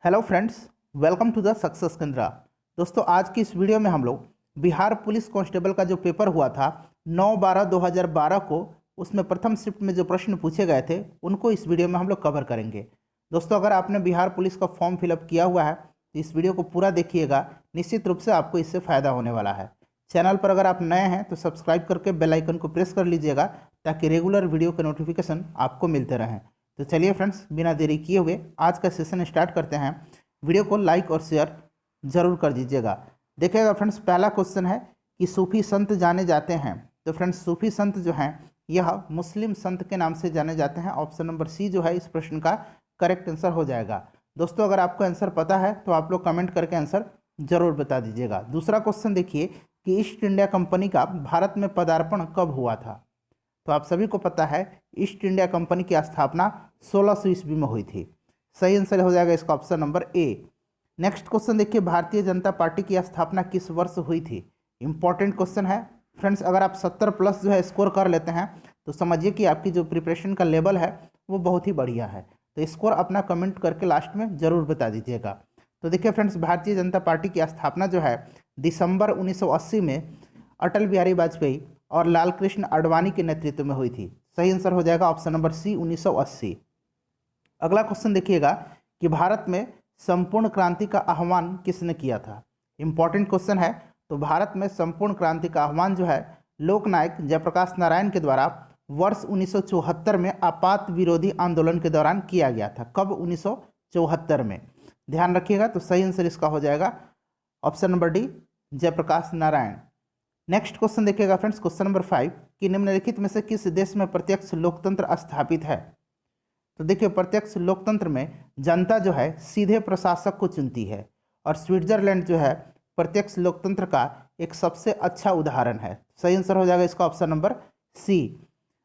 Hello friends, welcome to the success Kendra. दोस्तों, आज की इस वीडियो में हम लोग बिहार पुलिस कांस्टेबल का जो पेपर हुआ था 9/12/2012 को, उसमें प्रथम शिफ्ट में जो प्रश्न पूछे गए थे उनको इस वीडियो में हम लोग कवर करेंगे। दोस्तों, अगर आपने बिहार पुलिस का फॉर्म फिलअप किया हुआ है तो इस वीडियो को पूरा देखिएगा, निश्चित रूप से आपको इससे फ़ायदा होने वाला है। चैनल पर अगर आप नए हैं तो सब्सक्राइब करके बेल आइकन को प्रेस कर लीजिएगा ताकि रेगुलर वीडियो के नोटिफिकेशन आपको मिलते रहें। तो चलिए फ्रेंड्स, बिना देरी किए हुए आज का सेशन स्टार्ट करते हैं। वीडियो को लाइक और शेयर जरूर कर दीजिएगा। देखिएगा फ्रेंड्स, पहला क्वेश्चन है कि सूफी संत जाने जाते हैं। तो फ्रेंड्स, सूफी संत जो हैं यह मुस्लिम संत के नाम से जाने जाते हैं। ऑप्शन नंबर सी जो है इस प्रश्न का करेक्ट आंसर हो जाएगा। दोस्तों, अगर आपको आंसर पता है तो आप लोग कमेंट करके आंसर जरूर बता दीजिएगा। दूसरा क्वेश्चन देखिए कि ईस्ट इंडिया कंपनी का भारत में पदार्पण कब हुआ था। तो आप सभी को पता है ईस्ट इंडिया कंपनी की स्थापना 1600 ईस्वी में हुई थी। सही आंसर हो जाएगा इसका option number A. Next question देखिए, भारतीय जनता पार्टी की स्थापना किस वर्ष हुई थी। इंपॉर्टेंट क्वेश्चन है फ्रेंड्स। अगर आप 70+ जो है स्कोर कर लेते हैं तो समझिए कि आपकी जो प्रिपरेशन का लेवल है वो बहुत ही बढ़िया है। तो स्कोर अपना कमेंट करके लास्ट में ज़रूर बता दीजिएगा। तो देखिए फ्रेंड्स, भारतीय जनता पार्टी की स्थापना जो है दिसंबर 1980 में अटल बिहारी वाजपेयी और लाल कृष्ण आडवाणी के नेतृत्व में हुई थी। सही आंसर हो जाएगा ऑप्शन नंबर सी 1980। अगला क्वेश्चन देखिएगा कि भारत में संपूर्ण क्रांति का आह्वान किसने किया था। इंपॉर्टेंट क्वेश्चन है। तो भारत में संपूर्ण क्रांति का आह्वान जो है लोकनायक जयप्रकाश नारायण के द्वारा वर्ष 1974 में आपात विरोधी आंदोलन के दौरान किया गया था। कब? 1974 में। ध्यान रखिएगा। तो सही आंसर इसका हो जाएगा option number D, Jayprakash Narayan. Next question देखिएगा फ्रेंड्स, क्वेश्चन नंबर 5 कि निम्नलिखित में से किस देश में प्रत्यक्ष लोकतंत्र स्थापित है। तो देखिए, प्रत्यक्ष लोकतंत्र में जनता जो है सीधे प्रशासक को चुनती है और स्विट्जरलैंड जो है प्रत्यक्ष लोकतंत्र का एक सबसे अच्छा उदाहरण है। सही आंसर हो जाएगा इसका option number C.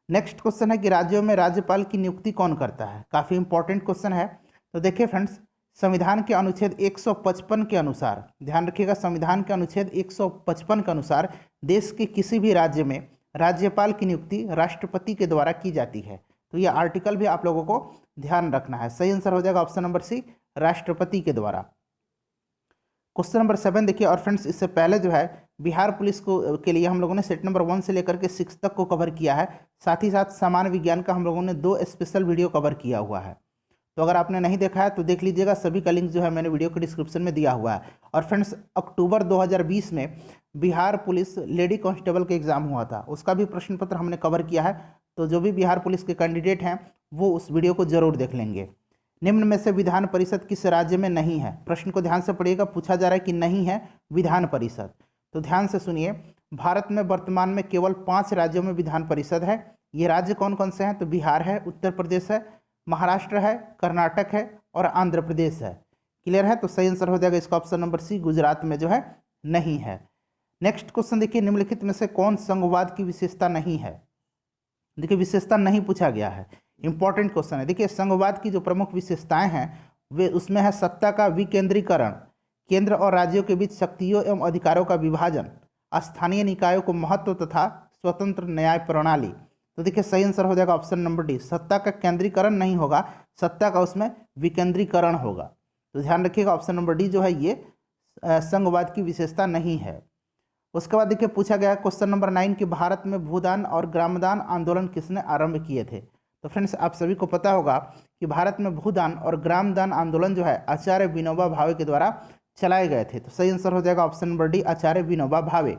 Next question है कि राज्यों में राज्यपाल की नियुक्ति कौन करता है। काफ़ी इंपॉर्टेंट क्वेश्चन है। तो देखिए फ्रेंड्स, संविधान के अनुच्छेद 155 के अनुसार, ध्यान रखिएगा, संविधान के अनुच्छेद 155 के अनुसार देश के किसी भी राज्य में राज्यपाल की नियुक्ति राष्ट्रपति के द्वारा की जाती है। तो ये आर्टिकल भी आप लोगों को ध्यान रखना है। सही आंसर हो जाएगा ऑप्शन नंबर सी, राष्ट्रपति के द्वारा। क्वेश्चन नंबर 7 देखिए। और फ्रेंड्स, इससे पहले जो है बिहार पुलिस को के लिए हम लोगों ने सेट नंबर 1 से लेकर के 6 तक को कवर किया है। साथ ही साथ सामान्य विज्ञान का हम लोगों ने 2 स्पेशल वीडियो कवर किया हुआ है। तो अगर आपने नहीं देखा है तो देख लीजिएगा, सभी का लिंक जो है मैंने वीडियो के डिस्क्रिप्शन में दिया हुआ है। और फ्रेंड्स, अक्टूबर 2020 में बिहार पुलिस लेडी कांस्टेबल का एग्जाम हुआ था, उसका भी प्रश्न पत्र हमने कवर किया है। तो जो भी बिहार पुलिस के कैंडिडेट हैं वो उस वीडियो को जरूर देख लेंगे। निम्न में से विधान परिषद किस राज्य में नहीं है। प्रश्न को ध्यान से पढ़िएगा, पूछा जा रहा है कि नहीं है विधान परिषद। तो ध्यान से सुनिए, भारत में वर्तमान में केवल 5 राज्यों में विधान परिषद है। ये राज्य कौन कौन से हैं? तो बिहार है, उत्तर प्रदेश है, महाराष्ट्र है, कर्नाटक है और आंध्र प्रदेश है। क्लियर है? तो सही आंसर हो जाएगा इसका ऑप्शन नंबर सी, गुजरात में जो है नहीं है। नेक्स्ट क्वेश्चन देखिए, निम्नलिखित में से कौन संघवाद की विशेषता नहीं है। देखिए, विशेषता नहीं पूछा गया है। इंपॉर्टेंट क्वेश्चन है। देखिए, संघवाद की जो प्रमुख विशेषताएं हैं वे उसमें है सत्ता का विकेंद्रीकरण, केंद्र और राज्यों के बीच शक्तियों एवं अधिकारों का विभाजन, स्थानीय निकायों को महत्व तथा स्वतंत्र न्याय प्रणाली। तो देखिए, सही आंसर हो जाएगा ऑप्शन नंबर डी, सत्ता का केंद्रीकरण नहीं होगा, सत्ता का उसमें विकेंद्रीकरण होगा। तो ध्यान रखिएगा, ऑप्शन नंबर डी जो है ये संघवाद की विशेषता नहीं है। उसके बाद देखिए पूछा गया क्वेश्चन नंबर 9 कि भारत में भूदान और ग्रामदान आंदोलन किसने आरंभ किए थे। तो फ्रेंड्स, आप सभी को पता होगा कि भारत में भूदान और ग्रामदान आंदोलन जो है आचार्य विनोबा भावे के द्वारा चलाए गए थे। तो सही आंसर हो जाएगा ऑप्शन नंबर डी, आचार्य विनोबा भावे।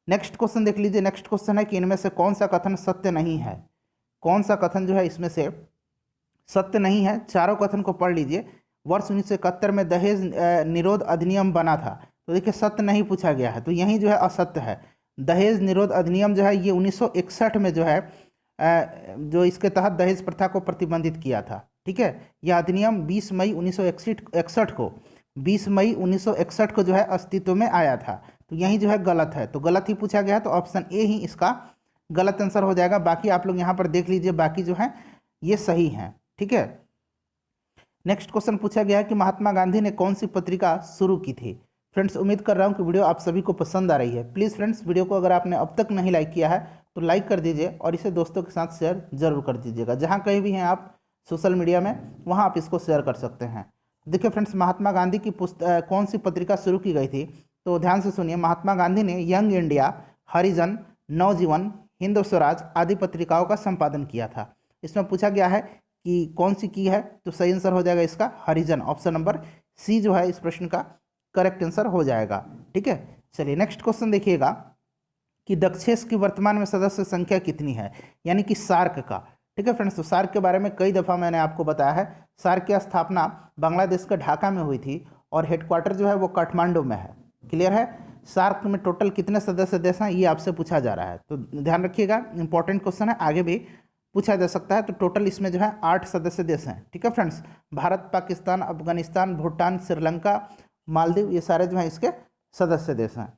नेक्स्ट क्वेश्चन देख लीजिए। नेक्स्ट क्वेश्चन है कि इनमें से कौन सा कथन सत्य नहीं है। कौन सा कथन जो है इसमें से सत्य नहीं है। चारों कथन को पढ़ लीजिए। वर्ष 1971 में दहेज निरोध अधिनियम बना था। तो देखिए, सत्य नहीं पूछा गया है, तो यही जो है असत्य है। दहेज निरोध अधिनियम जो है ये 1961 में जो है जो इसके तहत दहेज प्रथा को प्रतिबंधित किया था। ठीक है, यह अधिनियम 20 मई 1961 को 20 मई 1961 को जो है अस्तित्व में आया था। तो यही जो है गलत है, तो गलत ही पूछा गया है। तो ऑप्शन ए ही इसका गलत आंसर हो जाएगा। बाकी आप लोग यहाँ पर देख लीजिए, बाकी जो है ये सही है। ठीक है। नेक्स्ट क्वेश्चन पूछा गया है कि महात्मा गांधी ने कौन सी पत्रिका शुरू की थी। फ्रेंड्स, उम्मीद कर रहा हूँ कि वीडियो आप सभी को पसंद आ रही है। प्लीज़ फ्रेंड्स, वीडियो को अगर आपने अब तक नहीं लाइक किया है तो लाइक कर दीजिए और इसे दोस्तों के साथ शेयर जरूर कर दीजिएगा। जहाँ कहीं भी हैं आप सोशल मीडिया में, वहाँ आप इसको शेयर कर सकते हैं। देखिए फ्रेंड्स, महात्मा गांधी की कौन सी पत्रिका शुरू की गई थी? तो ध्यान से सुनिए, महात्मा गांधी ने यंग इंडिया, हरिजन, नवजीवन, हिंद स्वराज आदि पत्रिकाओं का संपादन किया था। इसमें पूछा गया है कि कौन सी की है, तो सही आंसर हो जाएगा इसका हरिजन। ऑप्शन नंबर सी जो है इस प्रश्न का करेक्ट आंसर हो जाएगा। ठीक है, चलिए नेक्स्ट क्वेश्चन देखिएगा कि दक्षेस की वर्तमान में सदस्य संख्या कितनी है, यानी कि सार्क का। ठीक है फ्रेंड्स, तो सार्क के बारे में कई दफ़ा मैंने आपको बताया है। सार्क की स्थापना बांग्लादेश के ढाका में हुई थी और हेडक्वार्टर जो है वो काठमांडू में है। क्लियर है? सार्क में टोटल कितने सदस्य देश हैं, ये आपसे पूछा जा रहा है, तो ध्यान रखिएगा, इंपॉर्टेंट क्वेश्चन है, आगे भी पूछा जा सकता है। तो टोटल इसमें जो है 8 सदस्य देश हैं। ठीक है फ्रेंड्स, भारत, पाकिस्तान, अफगानिस्तान, भूटान, श्रीलंका, मालदीव, ये सारे जो हैं इसके सदस्य देश हैं।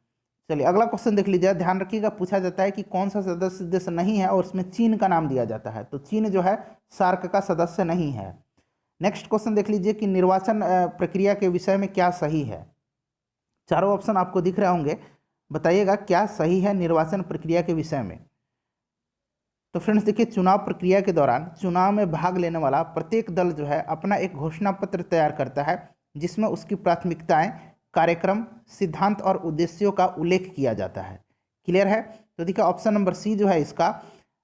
चलिए अगला क्वेश्चन देख लीजिए, ध्यान रखिएगा, पूछा जाता है कि कौन सा सदस्य देश नहीं है और उसमें चीन का नाम दिया जाता है। तो चीन जो है सार्क का सदस्य नहीं है। नेक्स्ट क्वेश्चन देख लीजिए कि निर्वाचन प्रक्रिया के विषय में क्या सही है। चारों ऑप्शन आपको दिख रहे होंगे, बताइएगा क्या सही है निर्वाचन प्रक्रिया के विषय में। तो फ्रेंड्स देखिए, चुनाव प्रक्रिया के दौरान चुनाव में भाग लेने वाला प्रत्येक दल जो है अपना एक घोषणा पत्र तैयार करता है, जिसमें उसकी प्राथमिकताएं, कार्यक्रम, सिद्धांत और उद्देश्यों का उल्लेख किया जाता है। क्लियर है? तो देखिए ऑप्शन नंबर सी जो है इसका,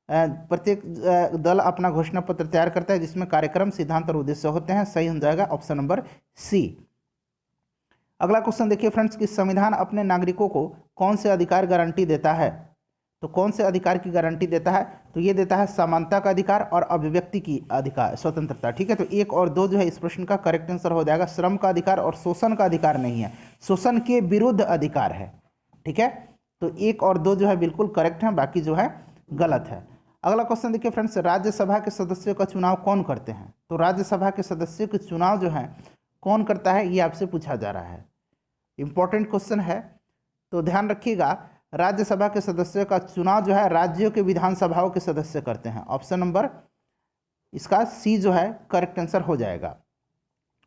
प्रत्येक दल अपना घोषणा पत्र तैयार करता है जिसमें कार्यक्रम, सिद्धांत और उद्देश्य होते हैं। सही हो जाएगा ऑप्शन नंबर सी। अगला क्वेश्चन देखिए फ्रेंड्स कि संविधान अपने नागरिकों को कौन से अधिकार गारंटी देता है। तो कौन से अधिकार की गारंटी देता है? तो ये देता है समानता का अधिकार और अभिव्यक्ति की अधिकार, स्वतंत्रता। ठीक है, तो 1 और 2 जो है इस प्रश्न का करेक्ट आंसर हो जाएगा। श्रम का अधिकार और शोषण का अधिकार नहीं है, शोषण के विरुद्ध अधिकार है। ठीक है, तो 1 और 2 जो है बिल्कुल करेक्ट है, बाकी जो है गलत है। अगला क्वेश्चन देखिए फ्रेंड्स, राज्यसभा के सदस्यों का चुनाव कौन करते हैं। तो राज्यसभा के सदस्यों के चुनाव जो है कौन करता है, ये आपसे पूछा जा रहा है, इंपॉर्टेंट क्वेश्चन है। तो ध्यान रखिएगा, राज्यसभा के सदस्यों का चुनाव जो है राज्यों के विधानसभाओं के सदस्य करते हैं। ऑप्शन नंबर इसका सी जो है करेक्ट आंसर हो जाएगा।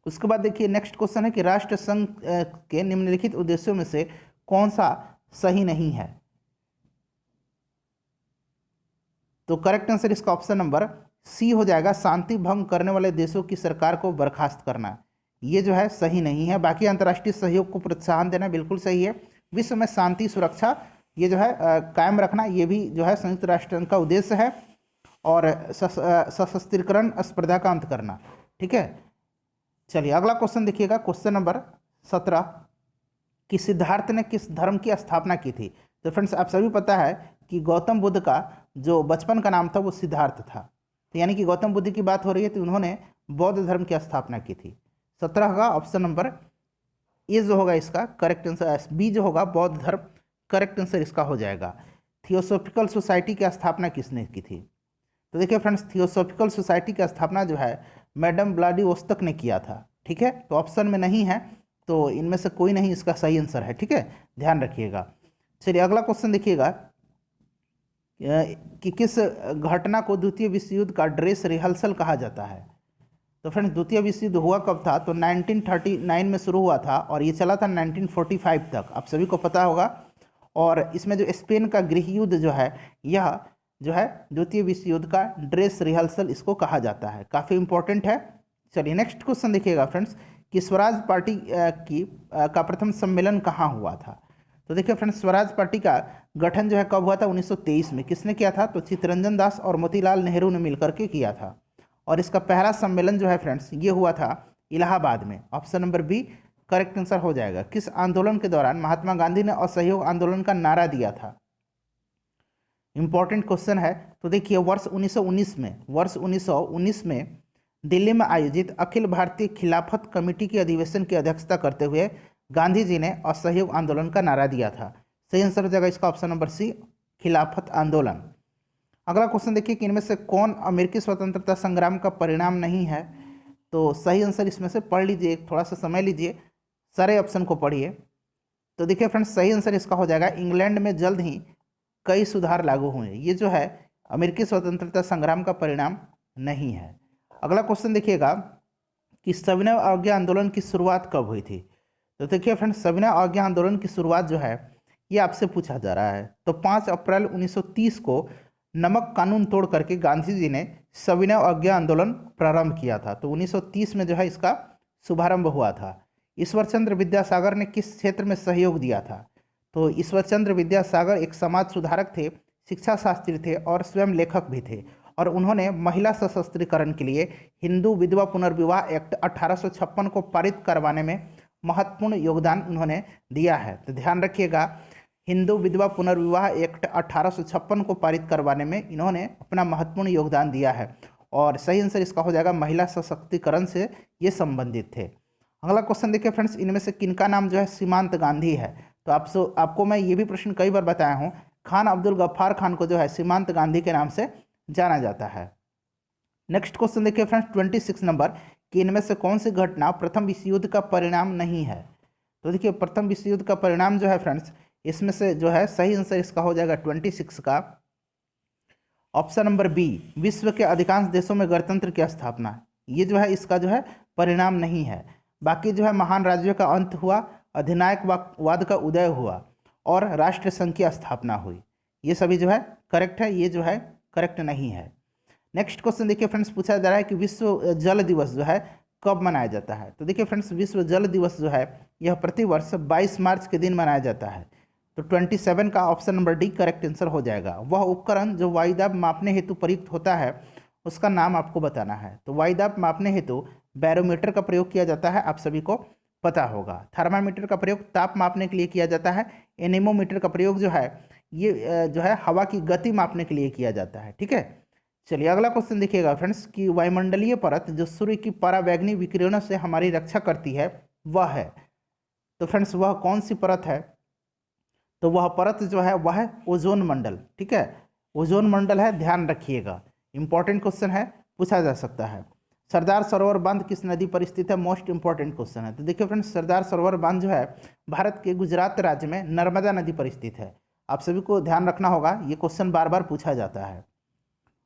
उसके बाद देखिए नेक्स्ट क्वेश्चन है कि राष्ट्र संघ के निम्नलिखित उद्देश्यों में से कौन सा सही नहीं है। तो करेक्ट आंसर इसका ऑप्शन नंबर सी हो जाएगा, शांति भंग करने वाले देशों की सरकार को बर्खास्त करना। ये जो है सही नहीं है। बाकी अंतर्राष्ट्रीय सहयोग को प्रोत्साहन देना बिल्कुल सही है। विश्व में शांति, सुरक्षा ये जो है कायम रखना, ये भी जो है संयुक्त राष्ट्र संघ का उद्देश्य है। और सशस्त्रीकरण स्पर्धा का अंत करना। ठीक है, चलिए अगला क्वेश्चन देखिएगा, क्वेश्चन नंबर 17 कि सिद्धार्थ ने किस धर्म की स्थापना की थी। तो फ्रेंड्स आप सभी पता है कि गौतम बुद्ध का जो बचपन का नाम था वो सिद्धार्थ था। तो यानी कि गौतम बुद्ध की बात हो रही है, तो उन्होंने बौद्ध धर्म की स्थापना की थी। 17 का ऑप्शन नंबर ए जो होगा इसका करेक्ट आंसर, बी जो होगा बौद्ध धर्म, करेक्ट आंसर इसका हो जाएगा। थियोसॉफिकल सोसाइटी की स्थापना किसने की थी। तो देखिए फ्रेंड्स, थियोसॉफिकल सोसाइटी की स्थापना जो है मैडम व्लादिवोस्तोक ने किया था। ठीक है, तो ऑप्शन में नहीं है, तो इनमें से कोई नहीं इसका सही आंसर है। ठीक है, ध्यान रखिएगा। चलिए अगला क्वेश्चन देखिएगा कि किस घटना को द्वितीय विश्व युद्ध का ड्रेस रिहर्सल कहा जाता है। तो फ्रेंड्स द्वितीय विश्व युद्ध हुआ कब था, तो 1939 में शुरू हुआ था और ये चला था 1945 तक, आप सभी को पता होगा। और इसमें जो स्पेन का गृह युद्ध जो है, यह जो है द्वितीय विश्व युद्ध का ड्रेस रिहर्सल इसको कहा जाता है, काफ़ी इंपॉर्टेंट है। चलिए नेक्स्ट क्वेश्चन देखिएगा फ्रेंड्स कि स्वराज पार्टी का प्रथम सम्मेलन कहाँ हुआ था। तो देखिए फ्रेंड्स, स्वराज पार्टी का गठन जो है कब हुआ था, 1923 में। किसने किया था, तो चित्तरंजन दास और मोतीलाल नेहरू ने मिलकर के किया था। और इसका पहला सम्मेलन जो है फ्रेंड्स ये हुआ था इलाहाबाद में। Option number B correct answer हो जाएगा। किस आंदोलन के दौरान महात्मा गांधी ने असहयोग आंदोलन का नारा दिया था। इंपॉर्टेंट क्वेश्चन है। तो देखिए वर्ष 1919 में दिल्ली में आयोजित अखिल भारतीय खिलाफत कमेटी की अधिवेशन की अध्यक्षता करते हुए गांधी जी ने असहयोग आंदोलन का नारा दिया था। सही आंसर हो जाएगा इसका ऑप्शन नंबर सी, खिलाफत आंदोलन। अगला क्वेश्चन देखिए कि इनमें से कौन अमेरिकी स्वतंत्रता संग्राम का परिणाम नहीं है। तो सही आंसर इसमें से पढ़ लीजिए, थोड़ा सा समय लीजिए, सारे ऑप्शन को पढ़िए। तो देखिए फ्रेंड्स, सही आंसर इसका हो जाएगा इंग्लैंड में जल्द ही कई सुधार लागू हुए। ये जो है अमेरिकी स्वतंत्रता संग्राम का परिणाम नहीं है। अगला क्वेश्चन देखिएगा कि सविनय अवज्ञा आंदोलन की शुरुआत कब हुई थी। तो देखिए फ्रेंड्स, सविनय अवज्ञा आंदोलन की शुरुआत जो है ये आपसे पूछा जा रहा है। तो 5 अप्रैल 1930 को नमक कानून तोड़ करके गांधी जी ने सविनय अवज्ञा आंदोलन प्रारंभ किया था। तो 1930 में जो है इसका शुभारंभ हुआ था? ईश्वरचंद्र विद्यासागर ने किस क्षेत्र में सहयोग दिया था? तो ईश्वरचंद्र विद्यासागर एक समाज सुधारक थे, शिक्षा शास्त्री थे और स्वयं लेखक भी थे, और उन्होंने महिला सशस्त्रीकरण के लिए हिंदू विधवा पुनर्विवाह एक्ट 1856 को पारित करवाने में महत्वपूर्ण योगदान उन्होंने दिया है। तो ध्यान रखिएगा, हिंदू विधवा पुनर्विवाह एक्ट 1856 को पारित करवाने में इन्होंने अपना महत्वपूर्ण योगदान दिया है, और सही आंसर इसका हो जाएगा महिला सशक्तिकरण से ये संबंधित थे। अगला क्वेश्चन देखिए फ्रेंड्स, इनमें से किनका नाम जो है सीमांत गांधी है? तो आपको मैं ये भी प्रश्न कई बार बताया हूँ, खान अब्दुल गफ्फार खान को जो है सीमांत गांधी के नाम से जाना जाता है। नेक्स्ट क्वेश्चन देखिए फ्रेंड्स 26 नंबर, कि इनमें से कौन सी घटना प्रथम विश्व युद्ध का परिणाम नहीं है? तो देखिए प्रथम विश्व युद्ध का परिणाम जो है फ्रेंड्स, इसमें से जो है सही आंसर इसका हो जाएगा 26 का ऑप्शन नंबर बी, विश्व के अधिकांश देशों में गणतंत्र की स्थापना। ये जो है इसका जो है परिणाम नहीं है। बाकी जो है महान राज्यों का अंत हुआ, अधिनायकवाद का उदय हुआ और राष्ट्र संघ की स्थापना हुई। ये सभी जो है करेक्ट है, ये जो है करेक्ट नहीं है। नेक्स्ट क्वेश्चन देखिए फ्रेंड्स, पूछा जा रहा है कि विश्व जल दिवस जो है कब मनाया जाता है? तो देखिए फ्रेंड्स, विश्व जल दिवस जो है यह प्रतिवर्ष 22 मार्च के दिन मनाया जाता है। तो 27 का option number D correct answer हो जाएगा। वह उपकरण जो वायुदाब मापने हेतु प्रयुक्त होता है उसका नाम आपको बताना है। तो वायुदाब मापने हेतु बैरोमीटर का प्रयोग किया जाता है, आप सभी को पता होगा। थर्मामीटर का प्रयोग ताप मापने के लिए किया जाता है। एनेमोमीटर का प्रयोग जो है ये जो है हवा की गति मापने के लिए किया जाता है। ठीक है, चलिए अगला क्वेश्चन देखिएगा फ्रेंड्स, कि वायुमंडलीय परत जो सूर्य की परावैंगनी विकिरणों से हमारी रक्षा करती है वह है। तो फ्रेंड्स वह कौन सी परत है? तो वह परत जो है वह है ओजोन मंडल। ठीक है, ओजोन मंडल है, ध्यान रखिएगा, इंपॉर्टेंट क्वेश्चन है, पूछा जा सकता है। सरदार सरोवर बांध किस नदी पर स्थित है? मोस्ट इंपॉर्टेंट क्वेश्चन है। तो देखिए फ्रेंड्स, सरदार सरोवर बांध जो है भारत के गुजरात राज्य में नर्मदा नदी पर स्थित है। आप सभी को ध्यान रखना होगा, ये क्वेश्चन बार बार पूछा जाता है।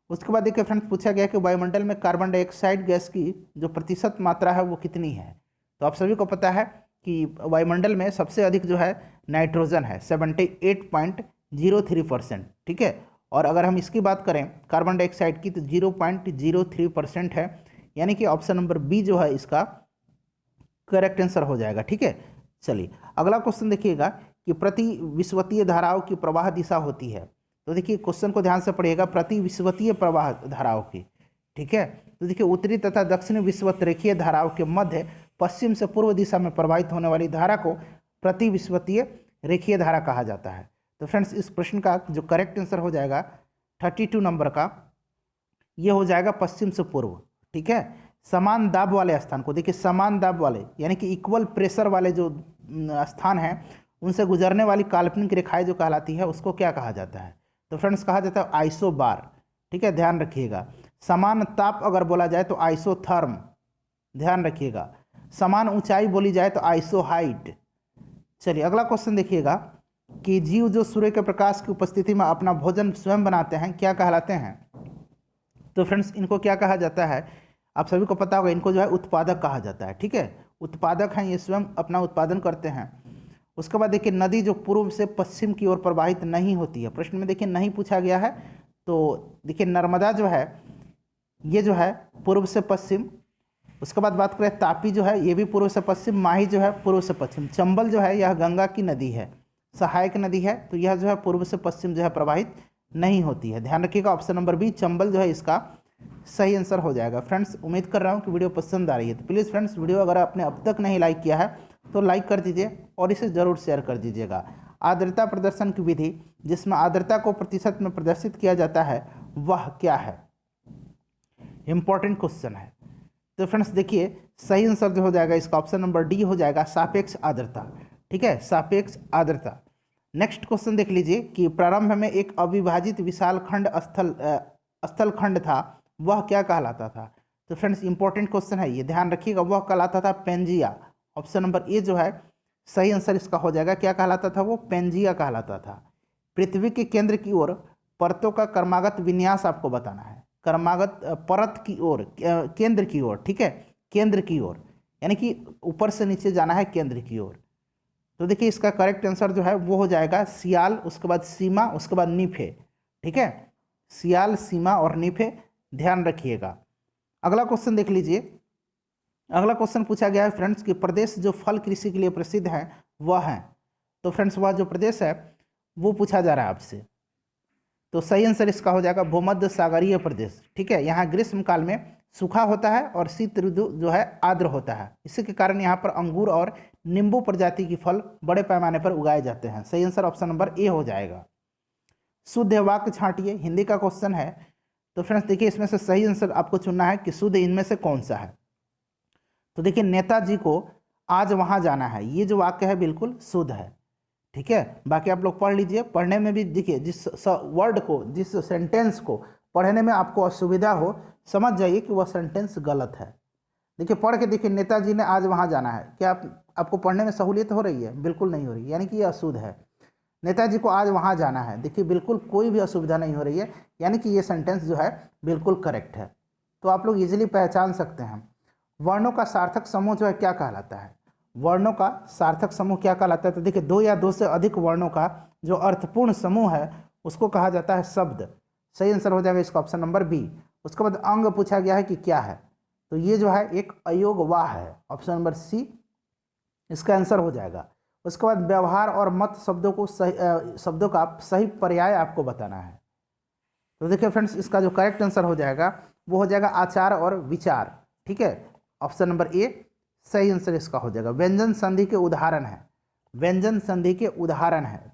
उसके बाद देखिए फ्रेंड्स, पूछा गया कि वायुमंडल में कार्बन डाइऑक्साइड गैस की जो प्रतिशत मात्रा है वो कितनी है? तो आप सभी को पता है कि वायुमंडल में सबसे अधिक जो है नाइट्रोजन है, 78.03%। ठीक है, और अगर हम इसकी बात करें कार्बन डाइऑक्साइड की तो 0.03% है, यानी कि ऑप्शन नंबर बी जो है इसका करेक्ट आंसर हो जाएगा। ठीक है, चलिए अगला क्वेश्चन देखिएगा कि प्रति विषुवतीय धाराओं की प्रवाह दिशा होती है। तो देखिए क्वेश्चन को ध्यान से पढ़िएगा, प्रति विषुवतीय प्रवाह धाराओं की। ठीक है, तो देखिए उत्तरी तथा दक्षिणी विषुवत रेखीय धाराओं के मध्य पश्चिम से पूर्व दिशा में प्रवाहित होने वाली धारा को प्रति विषुवतीय रेखीय धारा कहा जाता है। तो फ्रेंड्स इस प्रश्न का जो करेक्ट आंसर हो जाएगा 32 नंबर का, ये हो जाएगा पश्चिम से पूर्व। ठीक है, समान दाब वाले स्थान को देखिए, समान दाब वाले यानी कि इक्वल प्रेशर वाले जो स्थान हैं उनसे गुजरने वाली काल्पनिक रेखाएं जो कहलाती है उसको क्या कहा जाता है? तो फ्रेंड्स कहा जाता है आइसोबार। ठीक है, ध्यान रखिएगा। समान ताप अगर बोला जाए तो आइसोथर्म, ध्यान रखिएगा। समान ऊंचाई बोली जाए तो आइसोहाइट। चलिए अगला क्वेश्चन देखिएगा कि जीव जो सूर्य के प्रकाश की उपस्थिति में अपना भोजन स्वयं बनाते हैं क्या कहलाते हैं? तो फ्रेंड्स इनको क्या कहा जाता है? आप सभी को पता होगा, इनको जो है उत्पादक कहा जाता है। ठीक है, उत्पादक हैं, ये स्वयं अपना उत्पादन करते हैं। उसके बाद देखिए नदी जो पूर्व से पश्चिम की ओर प्रवाहित नहीं होती है, प्रश्न में देखिए नहीं पूछा गया है। तो देखिए नर्मदा जो है ये जो है पूर्व से पश्चिम। उसके बाद बात करें तापी जो है ये भी पूर्व से पश्चिम, माही जो है पूर्व से पश्चिम, चंबल जो है यह गंगा की नदी है, सहायक नदी है, तो यह जो है पूर्व से पश्चिम जो है प्रवाहित नहीं होती है। ध्यान रखिएगा ऑप्शन नंबर बी चंबल जो है इसका सही आंसर हो जाएगा। फ्रेंड्स उम्मीद कर रहा हूँ कि वीडियो पसंद आ रही है, तो प्लीज़ फ्रेंड्स वीडियो अगर आपने अब तक नहीं लाइक किया है तो लाइक कर दीजिए और इसे ज़रूर शेयर कर दीजिएगा। आर्द्रता प्रदर्शन की विधि जिसमें आर्द्रता को प्रतिशत में प्रदर्शित किया जाता है वह क्या है? इंपॉर्टेंट क्वेश्चन है। तो फ्रेंड्स देखिए सही आंसर जो हो जाएगा इसका ऑप्शन नंबर डी हो जाएगा, सापेक्ष आर्द्रता। ठीक है, सापेक्ष आर्द्रता। नेक्स्ट क्वेश्चन देख लीजिए कि प्रारंभ में एक अविभाजित विशाल खंड स्थल खंड था, वह क्या कहलाता था? तो फ्रेंड्स इंपॉर्टेंट क्वेश्चन है ये, ध्यान रखिएगा। वह कहलाता था पेंजिया। ऑप्शन नंबर ए जो है सही आंसर इसका हो जाएगा। क्या कहलाता था? वो पेंजिया कहलाता था। पृथ्वी के केंद्र की ओर परतों का क्रमागत विन्यास आपको बताना है। क्रमागत परत की ओर, केंद्र की ओर। ठीक है, केंद्र की ओर यानी कि ऊपर से नीचे जाना है केंद्र की ओर। तो देखिए इसका करेक्ट आंसर जो है वो हो जाएगा सियाल, उसके बाद सीमा, उसके बाद नीफे। ठीक है, सियाल, सीमा और नीफे, ध्यान रखिएगा। अगला क्वेश्चन देख लीजिए अगला क्वेश्चन पूछा गया है फ्रेंड्स कि प्रदेश जो फल कृषि के लिए प्रसिद्ध है वह है, तो फ्रेंड्स वह जो प्रदेश है वो पूछा जा रहा है आपसे। तो सही आंसर इसका हो जाएगा भूमध्य सागरीय प्रदेश। ठीक है, यहाँ ग्रीष्म काल में सूखा होता है और शीत ऋतु जो है आर्द्र होता है, इसी के कारण यहाँ पर अंगूर और नींबू प्रजाति की फल बड़े पैमाने पर उगाए जाते हैं। सही आंसर ऑप्शन नंबर ए हो जाएगा। शुद्ध वाक्य छांटिए, हिंदी का क्वेश्चन है। तो फ्रेंड्स देखिए इसमें से सही आंसर आपको चुनना है कि शुद्ध इनमें से कौन सा है। तो देखिए नेताजी को आज वहां जाना है, ये जो वाक्य है बिल्कुल शुद्ध है। ठीक है, बाकी आप लोग पढ़ लीजिए, पढ़ने में भी देखिए जिस वर्ड को, जिस सेंटेंस को पढ़ने में आपको असुविधा हो, समझ जाइए कि वह सेंटेंस गलत है। देखिए पढ़ के देखिए नेताजी ने आज वहां जाना है, क्या आपको पढ़ने में सहूलियत हो रही है? बिल्कुल नहीं हो रही, यानी कि ये अशुद्ध है। नेताजी को आज वहां जाना है, देखिए बिल्कुल कोई भी असुविधा नहीं हो रही है, यानी कि ये सेंटेंस जो है बिल्कुल करेक्ट है। तो आप लोग इजीली पहचान सकते हैं। वर्णों का सार्थक समूह जो है क्या कहलाता है? वर्णों का सार्थक समूह क्या कहलाता है? तो देखिए दो या दो से अधिक वर्णों का जो अर्थपूर्ण समूह है उसको कहा जाता है शब्द। सही आंसर हो जाएगा इसका ऑप्शन नंबर बी। उसके बाद अंग पूछा गया है कि क्या है, तो ये जो है एक अयोग वाह है, ऑप्शन नंबर सी इसका आंसर हो जाएगा। उसके बाद व्यवहार और मत शब्दों को शब्दों का सही पर्याय आपको बताना है। तो देखिए फ्रेंड्स इसका जो करेक्ट आंसर हो जाएगा वो हो जाएगा आचार और विचार। ठीक है, ऑप्शन नंबर ए सही आंसर इसका हो जाएगा। व्यंजन संधि के उदाहरण है, व्यंजन संधि के उदाहरण है,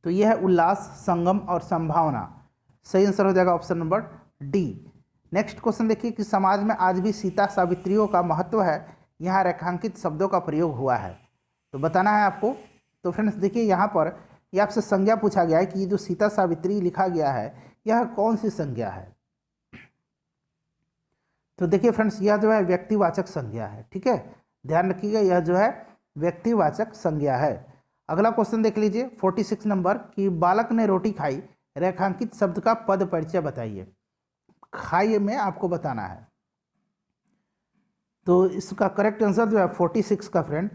तो यह है उल्लास, संगम और संभावना। सही आंसर हो जाएगा option number D. Next question देखिए कि समाज में आज भी सीता सावित्रियों का महत्व है, यहाँ रेखांकित शब्दों का प्रयोग हुआ है, तो बताना है आपको। तो फ्रेंड्स देखिए यहाँ पर यह आपसे संज्ञा पूछा गया है कि ये जो सीता सावित्री लिखा गया है यह कौन सी संज्ञा है? तो देखिए फ्रेंड्स यह जो है व्यक्तिवाचक संज्ञा है। ठीक है, ध्यान रखिएगा, यह जो है व्यक्तिवाचक संज्ञा है। अगला क्वेश्चन देख लीजिए 46 नंबर कि बालक ने रोटी खाई, रेखांकित शब्द का पद परिचय बताइए। खाई में आपको बताना है, तो इसका करेक्ट आंसर जो है 46 का फ्रेंड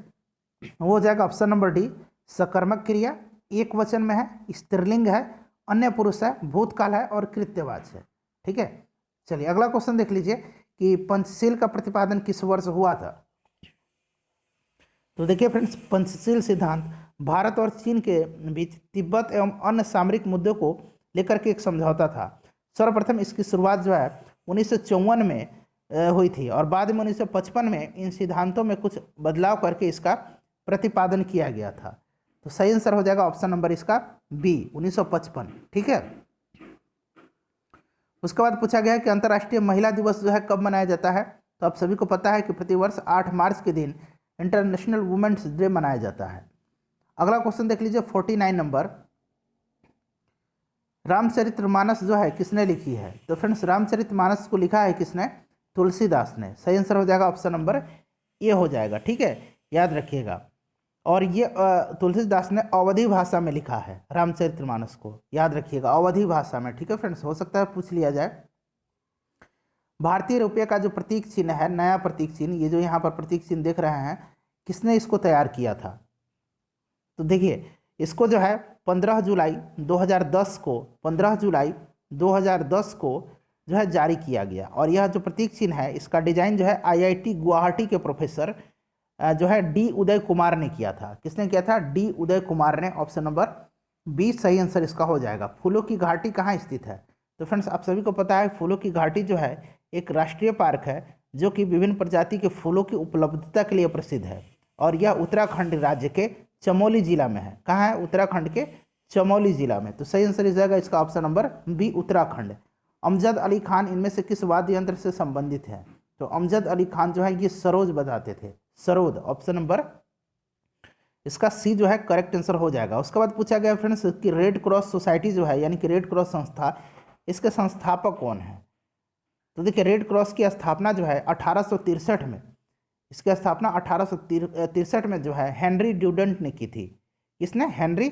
वो हो जाएगा ऑप्शन नंबर डी, सकर्मक क्रिया, एक वचन में है, स्त्रीलिंग है, अन्य पुरुष है, भूतकाल है और कृत्यवाची है। ठीक है, चलिए अगला क्वेश्चन देख लीजिए कि पंचशील का प्रतिपादन किस वर्ष हुआ था? तो देखिए फ्रेंड्स पंचशील सिद्धांत भारत और चीन के बीच तिब्बत एवं अन्य सामरिक मुद्दों को लेकर के एक समझौता था। सर्वप्रथम इसकी शुरुआत जो है 1954 में हुई थी और बाद में 1955 में इन सिद्धांतों में कुछ बदलाव करके इसका प्रतिपादन किया गया था। तो सही आंसर हो जाएगा ऑप्शन नंबर इसका बी 1955। ठीक है, उसके बाद पूछा गया है कि अंतर्राष्ट्रीय महिला दिवस जो है कब मनाया जाता है? तो आप सभी को पता है कि प्रतिवर्ष 8 मार्च के दिन इंटरनेशनल वुमेन्स डे मनाया जाता है। अगला क्वेश्चन देख लीजिए 49 नंबर, रामचरितमानस जो है किसने लिखी है? तो फ्रेंड्स रामचरितमानस को लिखा है किसने? तुलसीदास ने। सही आंसर हो जाएगा ऑप्शन नंबर ए हो जाएगा। ठीक है, याद रखिएगा। और ये तुलसीदास ने अवधी भाषा में लिखा है रामचरितमानस को, याद रखिएगा अवधी भाषा में। ठीक है फ्रेंड्स, हो सकता है पूछ लिया जाए। भारतीय रुपये का जो प्रतीक चिन्ह है, नया प्रतीक चिन्ह, ये जो यहाँ पर प्रतीक चिन्ह देख रहे हैं, किसने इसको तैयार किया था? तो देखिए इसको जो है 15 जुलाई 2010 को 15 जुलाई 2010 को जो है जारी किया गया। और यह जो प्रतीक चिन्ह है इसका डिजाइन जो है IIT गुवाहाटी के प्रोफेसर जो है डी उदय कुमार ने किया था। किसने किया था? डी उदय कुमार ने। ऑप्शन नंबर बी सही आंसर इसका हो जाएगा। फूलों की घाटी कहाँ स्थित है? तो फ्रेंड्स आप सभी को पता है फूलों की घाटी जो है एक राष्ट्रीय पार्क है जो कि विभिन्न प्रजाति के फूलों की उपलब्धता के लिए प्रसिद्ध है और यह उत्तराखंड राज्य के चमोली जिला में है। कहाँ है? उत्तराखंड के चमोली जिला में। तो सही आंसर हो जाएगा इसका option number B Uttarakhand. Amjad Ali Khan इनमें से किस वाद्य यंत्र से संबंधित है? तो अमजद अली खान जो है ये सरोद बजाते थे, सरोद। ऑप्शन नंबर इसका सी जो है करेक्ट आंसर हो जाएगा। उसके बाद पूछा गया फ्रेंड्स कि रेड क्रॉस सोसाइटी जो है यानी कि रेड क्रॉस संस्था, इसके संस्थापक कौन है? तो देखिए रेड क्रॉस की स्थापना जो है 1863 में, इसकी स्थापना 1863 में जो है हेनरी ड्यूडेंट ने की थी। किसने? हेनरी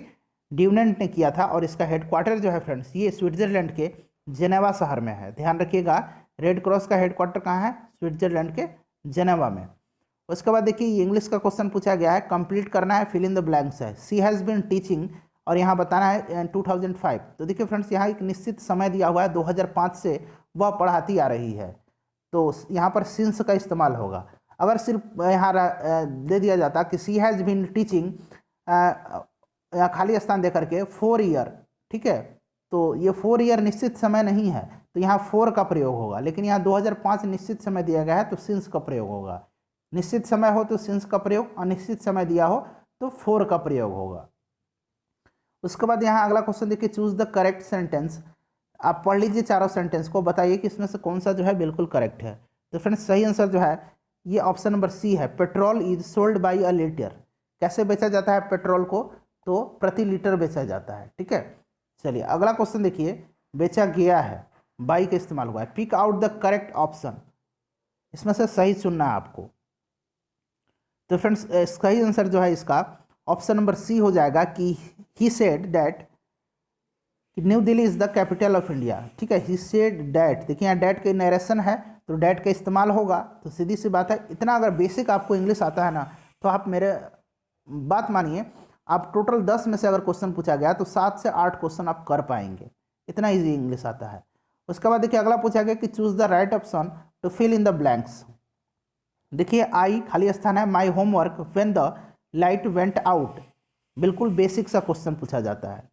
ड्यूडेंट ने किया था। और इसका हेडक्वार्टर जो है फ्रेंड्स ये स्विट्जरलैंड के जेनेवा शहर में है। ध्यान रखिएगा रेड क्रॉस का हेडक्वार्टर कहाँ है? स्विट्जरलैंड के जेनेवा में। उसके बाद देखिए ये इंग्लिश का क्वेश्चन पूछा गया है, कंप्लीट करना है, फिल इन द ब्लैंक्स है। सी हैज़ बीन टीचिंग और यहाँ बताना है 2005। तो देखिए फ्रेंड्स यहाँ एक निश्चित समय दिया हुआ है 2005 से वह पढ़ाती आ रही है, तो यहाँ पर सिंस का इस्तेमाल होगा। अगर सिर्फ यहाँ दे दिया जाता कि सी हैज़ बीन टीचिंग, यहाँ खाली स्थान दे करके 4 ईयर, ठीक है, तो ये 4 ईयर निश्चित समय नहीं है, तो यहाँ 4 का प्रयोग होगा। लेकिन यहाँ 2005 निश्चित समय दिया गया है तो सिंस का प्रयोग होगा। निश्चित समय हो तो सिंस का प्रयोग, अनिश्चित समय दिया हो तो 4 का प्रयोग होगा। उसके बाद यहाँ अगला क्वेश्चन देखिए, चूज द करेक्ट सेंटेंस। आप पढ़ लीजिए चारों सेंटेंस को, बताइए कि इसमें से कौन सा जो है बिल्कुल करेक्ट है। तो फ्रेंड्स सही आंसर जो है ये ऑप्शन नंबर सी है, petrol is sold by a litre. कैसे बेचा जाता है पेट्रोल को? तो प्रति लीटर बेचा जाता है, ठीक है। चलिए अगला क्वेश्चन देखिए, बेचा गया है, बाई का इस्तेमाल हुआ है। Pick out the correct option, इसमें से सही चुनना है आपको। तो फ्रेंड्स सही आंसर जो है इसका ऑप्शन नंबर सी हो जाएगा कि he said that new Delhi is the capital of India, ठीक है। ही सेड डैट, देखिए यहाँ डैट का नरेशन है तो डैट का इस्तेमाल होगा, तो सीधी सी बात है। इतना अगर बेसिक आपको इंग्लिश आता है ना, तो आप मेरे बात मानिए, आप टोटल 10 में से अगर क्वेश्चन पूछा गया तो 7 से 8 क्वेश्चन आप कर पाएंगे, इतना इजी इंग्लिश आता है। उसके बाद देखिए अगला पूछा गया कि choose the right option to fill in the blanks. देखिए आई खाली स्थान है, my homework when the light went out, बिल्कुल बेसिक सा क्वेश्चन पूछा जाता है।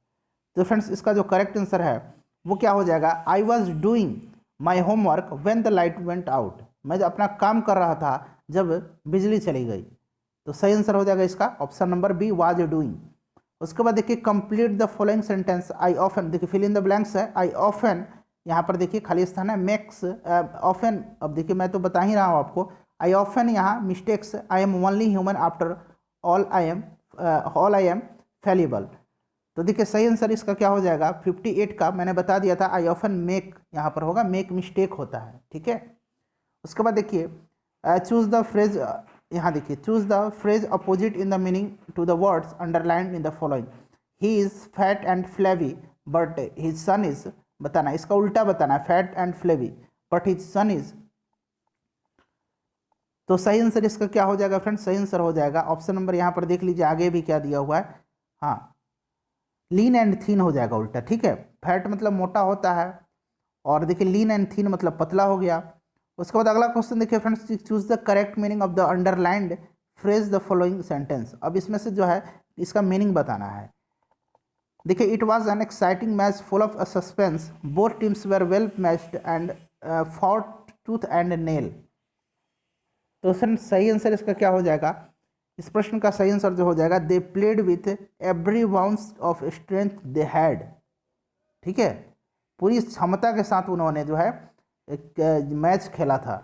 तो फ्रेंड्स इसका जो करेक्ट आंसर है वो क्या हो जाएगा, I was doing my homework when the light went out, मैं जो अपना काम कर रहा था जब बिजली चली गई। तो सही आंसर हो जाएगा इसका option number B, was doing. उसके बाद देखिए complete the following sentence, I often, देखिए फिल इन द ब्लैंक्स है, आई ऑफन, यहाँ पर देखिए खाली स्थान है, मेक्स ऑफन, अब देखिए मैं तो बता ही रहा हूँ आपको, आई ऑफन यहाँ mistakes, I am only human after all I am fallible. तो देखिए सही आंसर इसका क्या हो जाएगा, 58 का मैंने बता दिया था, आई ऑफन मेक, यहाँ पर होगा मेक मिस्टेक होता है, ठीक है। उसके बाद देखिए चूज द फ्रेज, यहाँ देखिए choose the phrase opposite in the meaning to the words underlined in the following. He is fat and flabby but his son is, बताना इसका उल्टा बताना है, fat and flabby but his son is. तो सही answer इसका क्या हो जाएगा फ्रेंड्स, सही आंसर हो जाएगा ऑप्शन नंबर, यहाँ पर देख लीजिए आगे भी क्या दिया हुआ है, हाँ लीन एंड थीन हो जाएगा उल्टा, ठीक है। फैट मतलब मोटा होता है, और देखिए लीन एंड थीन मतलब पतला हो गया। उसके बाद अगला क्वेश्चन देखिए friends, choose the correct meaning of the underlined phrase the following sentence. अब इसमें से जो है इसका मीनिंग बताना है। देखिए it was an exciting match full of suspense, both teams were well matched and fought tooth and nail. तो फ्रेंड्स सही आंसर इसका क्या हो जाएगा, इस प्रश्न का सही आंसर जो हो जाएगा, they played with every bounce off strength they had, ठीक है, पूरी क्षमता के साथ उन्होंने जो है एक मैच खेला था।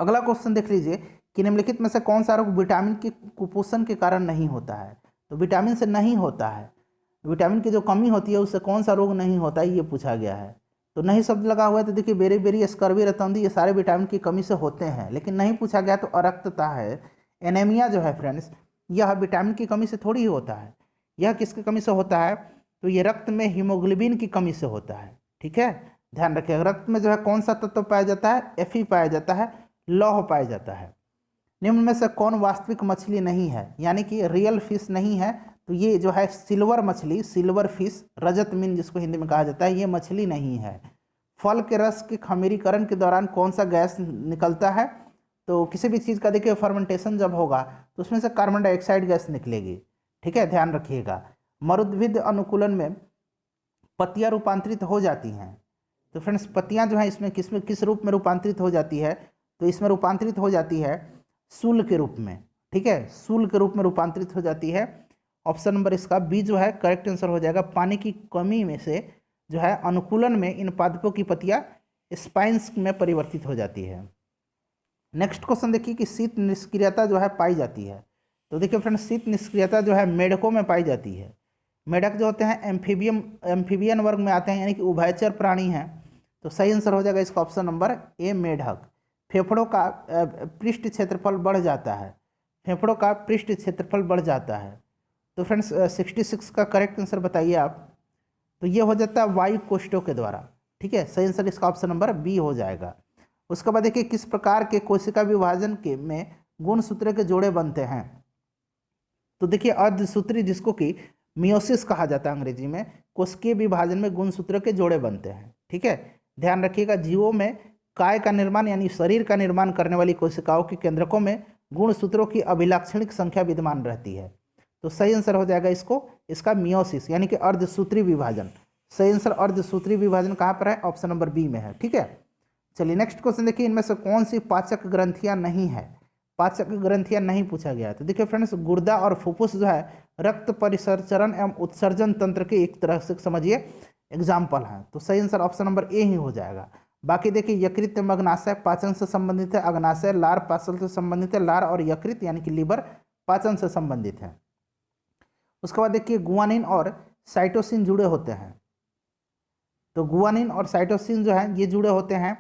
अगला क्वेश्चन देख लीजिए कि निम्नलिखित में से कौन सा रोग विटामिन के कुपोषण के कारण नहीं होता है। तो विटामिन से नहीं होता है, विटामिन की जो कमी होती है उससे कौन सा रोग नहीं होता है, ये पूछा गया है। तो नहीं शब्द लगा हुआ है, तो देखिए बेरी बेरी स्कर्वी रतौंधी ये सारे विटामिन की कमी से होते हैं, लेकिन नहीं पूछा गया तो अरक्तता है, एनीमिया जो है फ्रेंड्स, यह विटामिन की कमी से थोड़ी ही होता है। यह किसकी कमी से होता है, तो ये रक्त में हीमोग्लोबिन की कमी से होता है, ठीक है, ध्यान रखिएगा। रक्त में जो है कौन सा तत्व पाया जाता है, Fe पाया जाता है, लौह पाया जाता है। निम्न में से कौन वास्तविक मछली नहीं है, यानी कि रियल फिश नहीं है, तो ये जो है सिल्वर मछली, सिल्वर फिश, रजत मीन जिसको हिंदी में कहा जाता है, ये मछली नहीं है। फल के रस के खमीरीकरण के दौरान कौन सा गैस निकलता है, तो किसी भी चीज़ का देखिए फर्मेंटेशन जब होगा तो उसमें से कार्बन डाइऑक्साइड गैस निकलेगी, ठीक है, ध्यान रखिएगा। मरुद्भिद अनुकूलन में पत्तियां रूपांतरित हो जाती हैं, तो फ्रेंड्स पत्तियां जो हैं इसमें किस रूप में रूपांतरित हो जाती है, तो इसमें रूपांतरित हो जाती है सूल के रूप में, ठीक है, सूल के रूप में रूपांतरित हो जाती है। ऑप्शन नंबर इसका बी जो है करेक्ट आंसर हो जाएगा। पानी की कमी में से जो है अनुकूलन में इन पादपों की पत्तियां स्पाइन्स में परिवर्तित हो जाती है। नेक्स्ट क्वेश्चन देखिए कि शीत निष्क्रियता जो है पाई जाती है। तो देखिए फ्रेंड्स शीत निष्क्रियता जो है मेढकों में पाई जाती है। मेढक जो होते हैं एम्फीबियन वर्ग में आते हैं, यानी कि उभयचर प्राणी हैं। तो सही आंसर हो जाएगा इसका ऑप्शन नंबर ए, मेढक। फेफड़ों का पृष्ठ क्षेत्रफल बढ़ जाता है, फेफड़ों का पृष्ठ क्षेत्रफल बढ़ जाता है। तो फ्रेंड्स 66 का करेक्ट आंसर बताइए आप। तो ये हो जाता है वायु कोष्ठों के द्वारा, ठीक है, सही आंसर इसका ऑप्शन नंबर बी हो जाएगा। उसके बाद देखिए किस प्रकार के कोशिका विभाजन के में गुणसूत्र के जोड़े बनते हैं। तो देखिए अर्धसूत्री, जिसको कि मियोसिस कहा जाता है अंग्रेजी में, कोशिकीय विभाजन में गुणसूत्र के जोड़े बनते हैं, ठीक है, ध्यान रखिएगा। जीवों में काय का निर्माण यानी शरीर का निर्माण करने वाली कोशिकाओं के केंद्रकों में गुणसूत्रों की अभिलाक्षणिक संख्या विद्यमान रहती है। तो सही आंसर हो जाएगा इसका मियोसिस यानी कि अर्धसूत्री विभाजन। सही आंसर अर्धसूत्री विभाजन कहाँ पर है? ऑप्शन नंबर बी में है। ठीक है, चलिए नेक्स्ट क्वेश्चन देखिए, इनमें से कौन सी पाचक ग्रंथियां नहीं है? पाचक ग्रंथियां नहीं पूछा गया है। तो देखिए फ्रेंड्स, गुर्दा और फुफ्फुस जो है रक्त परिसंचरण एवं उत्सर्जन तंत्र के एक तरह से समझिए एग्जाम्पल हैं। तो सही आंसर ऑप्शन नंबर ए ही हो जाएगा। बाकी देखिए, यकृत में अग्नाशय पाचन से संबंधित है, अग्नाशय लार पाचन से संबंधित है, लार और यकृत यानी कि लीवर पाचन से संबंधित है। उसके बाद देखिए, गुआनिन और साइटोसिन जुड़े होते हैं। तो गुआनिन और साइटोसिन जो है ये जुड़े होते हैं,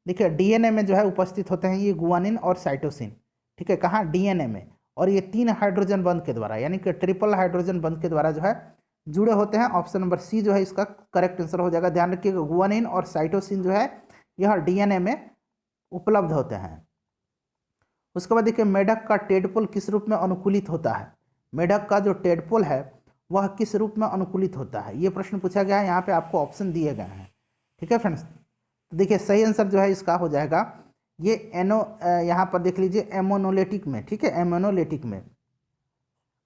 देखिए डीएनए में जो है उपस्थित होते हैं ये गुआनिन और साइटोसिन। ठीक है, कहाँ? डीएनए में। और ये 3 हाइड्रोजन बंध के द्वारा यानी कि ट्रिपल हाइड्रोजन बंध के द्वारा जो है जुड़े होते हैं। ऑप्शन नंबर सी जो है इसका करेक्ट आंसर हो जाएगा। ध्यान रखिएगा, गुआनिन और साइटोसिन जो है यह डीएनए में उपलब्ध होते हैं। उसके बाद देखिए, मेढक का टेडपोल किस रूप में अनुकूलित होता है? मेढक का जो टेडपोल है वह किस रूप में अनुकूलित होता है? ये प्रश्न पूछा गया है, यहाँ पे आपको ऑप्शन दिए गए हैं। ठीक है फ्रेंड्स, तो देखिए सही आंसर जो है इसका हो जाएगा ये यहाँ पर देख लीजिए एमोनोलेटिक में। ठीक है, एमोनोलेटिक में।